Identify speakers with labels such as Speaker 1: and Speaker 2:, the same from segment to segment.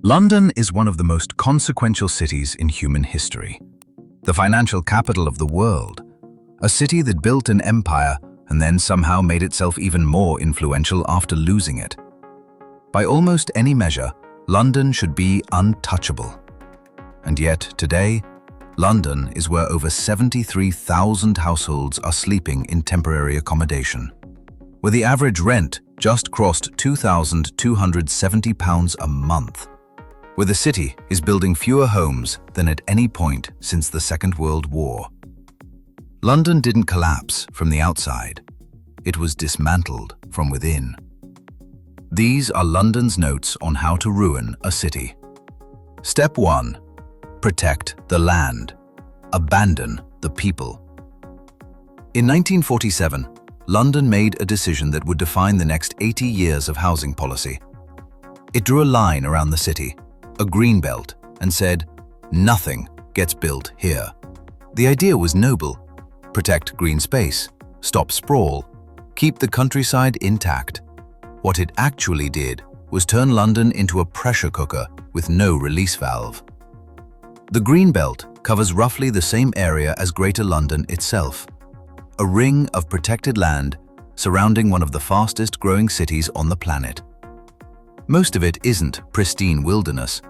Speaker 1: London is one of the most consequential cities in human history. The financial capital of the world. A city that built an empire and then somehow made itself even more influential after losing it. By almost any measure, London should be untouchable. And yet, today, London is where over 73,000 households are sleeping in temporary accommodation, where the average rent just crossed £2,270 a month, where the city is building fewer homes than at any point since the Second World War. London didn't collapse from the outside. It was dismantled from within. These are London's notes on how to ruin a city. Step 1. Protect the land. Abandon the people. In 1947, London made a decision that would define the next 80 years of housing policy. It drew a line around the city, a green belt, and said, nothing gets built here. The idea was noble. Protect green space, stop sprawl, keep the countryside intact. What it actually did was turn London into a pressure cooker with no release valve. The green belt covers roughly the same area as Greater London itself, a ring of protected land surrounding one of the fastest growing cities on the planet. Most of it isn't pristine wilderness.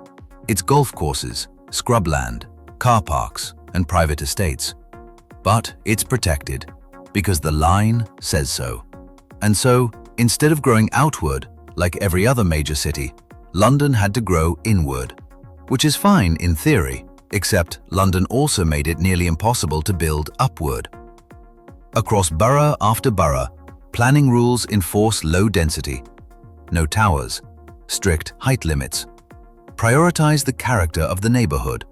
Speaker 1: It's golf courses, scrubland, car parks, and private estates. But it's protected because the line says so. And so, instead of growing outward like every other major city, London had to grow inward, which is fine in theory, except London also made it nearly impossible to build upward. Across borough after borough, planning rules enforce low density, no towers, strict height limits, prioritize the character of the neighborhood,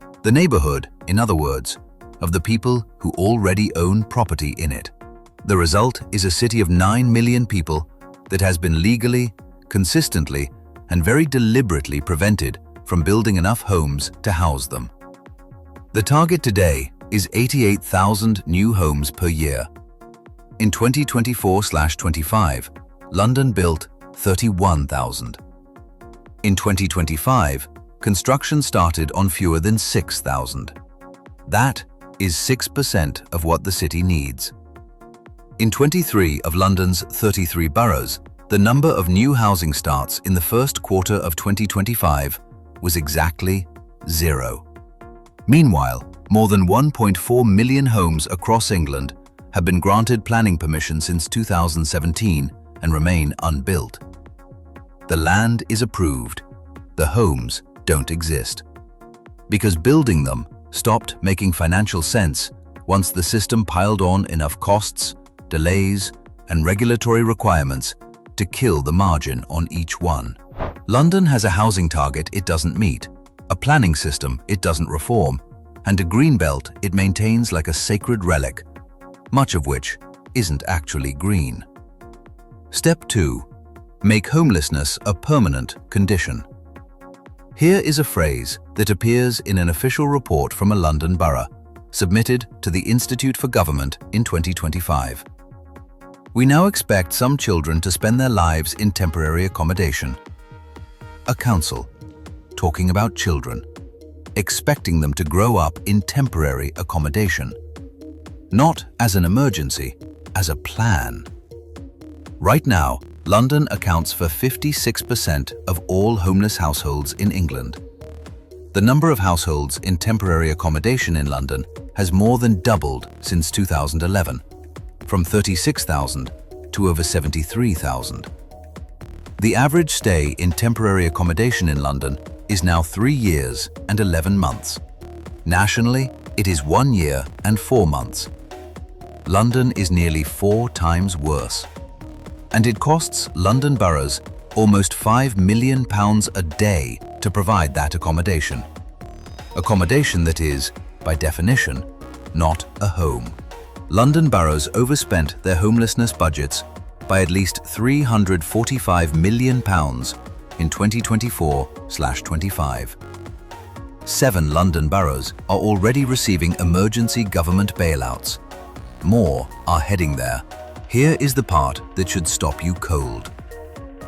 Speaker 1: in other words, of the people who already own property in it. The result is a city of 9 million people that has been legally, consistently, and very deliberately prevented from building enough homes to house them. The target today is 88,000 new homes per year. In 2024/25, London built 31,000. In 2025, construction started on fewer than 6,000. That is 6% of what the city needs. In 23 of London's 33 boroughs, the number of new housing starts in the first quarter of 2025 was exactly 0. Meanwhile, more than 1.4 million homes across England have been granted planning permission since 2017 and remain unbuilt. The land is approved, the homes don't exist. Because building them stopped making financial sense once the system piled on enough costs, delays, and regulatory requirements to kill the margin on each one. London has a housing target it doesn't meet, a planning system it doesn't reform, and a green belt it maintains like a sacred relic, much of which isn't actually green. Step 2. Make homelessness a permanent condition. Here is a phrase that appears in an official report from a London borough, submitted to the Institute for Government in 2025. We now expect some children to spend their lives in temporary accommodation. A council, talking about children, expecting them to grow up in temporary accommodation. Not as an emergency, as a plan. Right now, London accounts for 56% of all homeless households in England. The number of households in temporary accommodation in London has more than doubled since 2011, from 36,000 to over 73,000. The average stay in temporary accommodation in London is now 3 years and 11 months. Nationally, it is 1 year and 4 months. London is nearly 4 times worse. And it costs London boroughs almost £5 million a day to provide that accommodation. Accommodation that is, by definition, not a home. London boroughs overspent their homelessness budgets by at least £345 million in 2024/25. 7 London boroughs are already receiving emergency government bailouts. More are heading there. Here is the part that should stop you cold.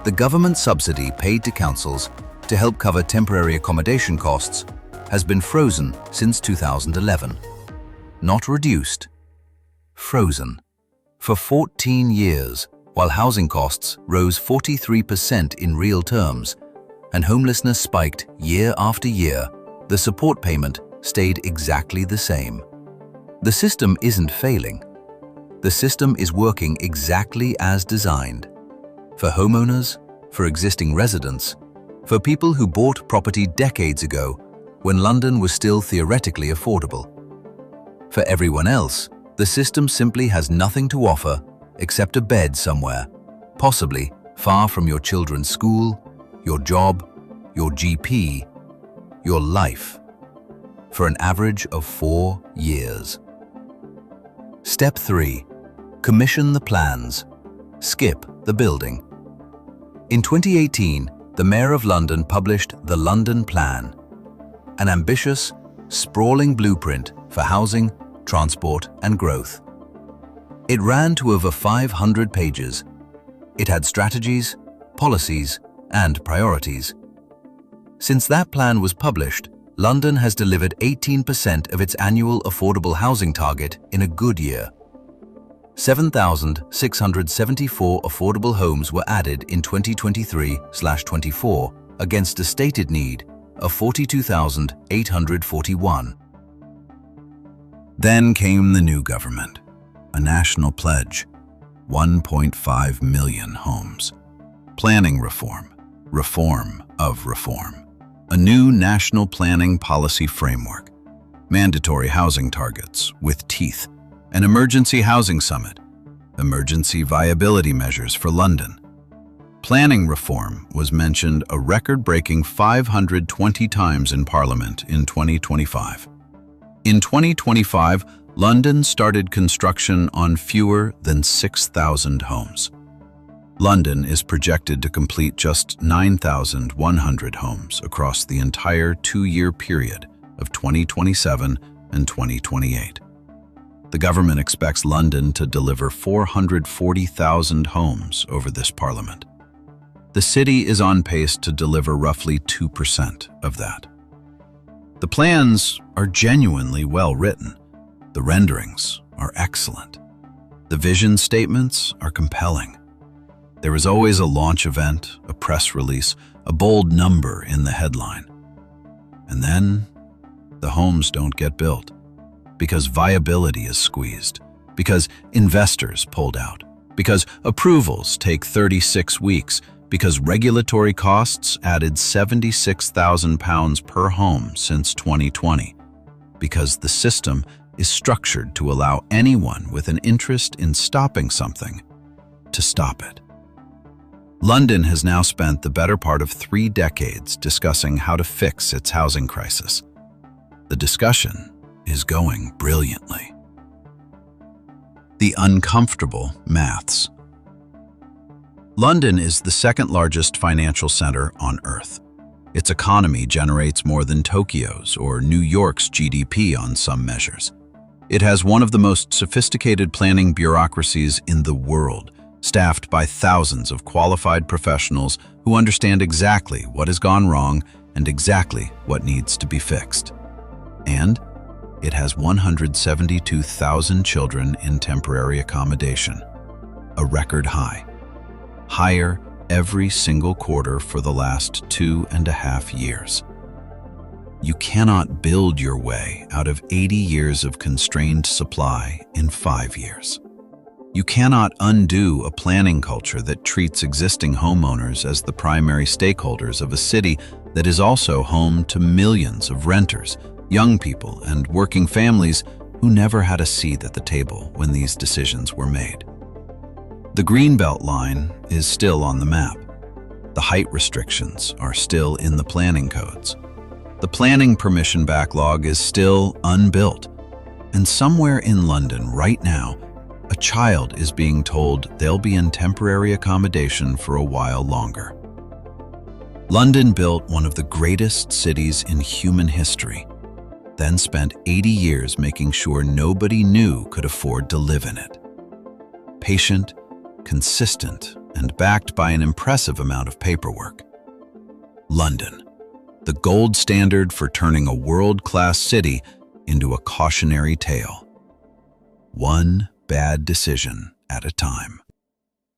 Speaker 1: The government subsidy paid to councils to help cover temporary accommodation costs has been frozen since 2011. Not reduced, frozen. For 14 years, while housing costs rose 43% in real terms and homelessness spiked year after year, the support payment stayed exactly the same. The system isn't failing. The system is working exactly as designed. For homeowners, for existing residents, for people who bought property decades ago when London was still theoretically affordable. For everyone else, the system simply has nothing to offer except a bed somewhere, possibly far from your children's school, your job, your GP, your life, for an average of 4 years. Step 3. Commission the plans. Skip the building. In 2018, the Mayor of London published the London Plan, an ambitious, sprawling blueprint for housing, transport, and growth. It ran to over 500 pages. It had strategies, policies, and priorities. Since that plan was published, London has delivered 18% of its annual affordable housing target in a good year. 7,674 affordable homes were added in 2023/24 against a stated need of 42,841. Then came the new government, a national pledge, 1.5 million homes. Planning reform, reform of reform. A new national planning policy framework, mandatory housing targets with teeth, an emergency housing summit, emergency viability measures for London. Planning reform was mentioned a record-breaking 520 times in Parliament in 2025. In 2025, London started construction on fewer than 6,000 homes. London is projected to complete just 9,100 homes across the entire 2-year period of 2027 and 2028. The government expects London to deliver 440,000 homes over this Parliament. The city is on pace to deliver roughly 2% of that. The plans are genuinely well written. The renderings are excellent. The vision statements are compelling. There is always a launch event, a press release, a bold number in the headline. And then the homes don't get built because viability is squeezed, because investors pulled out, because approvals take 36 weeks, because regulatory costs added £76,000 per home since 2020, because the system is structured to allow anyone with an interest in stopping something to stop it. London has now spent the better part of 3 decades discussing how to fix its housing crisis. The discussion is going brilliantly. The uncomfortable maths. London is the second largest financial center on Earth. Its economy generates more than Tokyo's or New York's GDP on some measures. It has one of the most sophisticated planning bureaucracies in the world, staffed by thousands of qualified professionals who understand exactly what has gone wrong and exactly what needs to be fixed. And it has 172,000 children in temporary accommodation, a record high. Higher every single quarter for the last 2.5 years. You cannot build your way out of 80 years of constrained supply in 5 years. You cannot undo a planning culture that treats existing homeowners as the primary stakeholders of a city that is also home to millions of renters, young people, and working families who never had a seat at the table when these decisions were made. The Greenbelt line is still on the map. The height restrictions are still in the planning codes. The planning permission backlog is still unbuilt. And somewhere in London right now, a child is being told they'll be in temporary accommodation for a while longer. London built one of the greatest cities in human history, then spent 80 years making sure nobody new could afford to live in it. Patient, consistent, and backed by an impressive amount of paperwork. London, the gold standard for turning a world-class city into a cautionary tale. One bad decision at a time.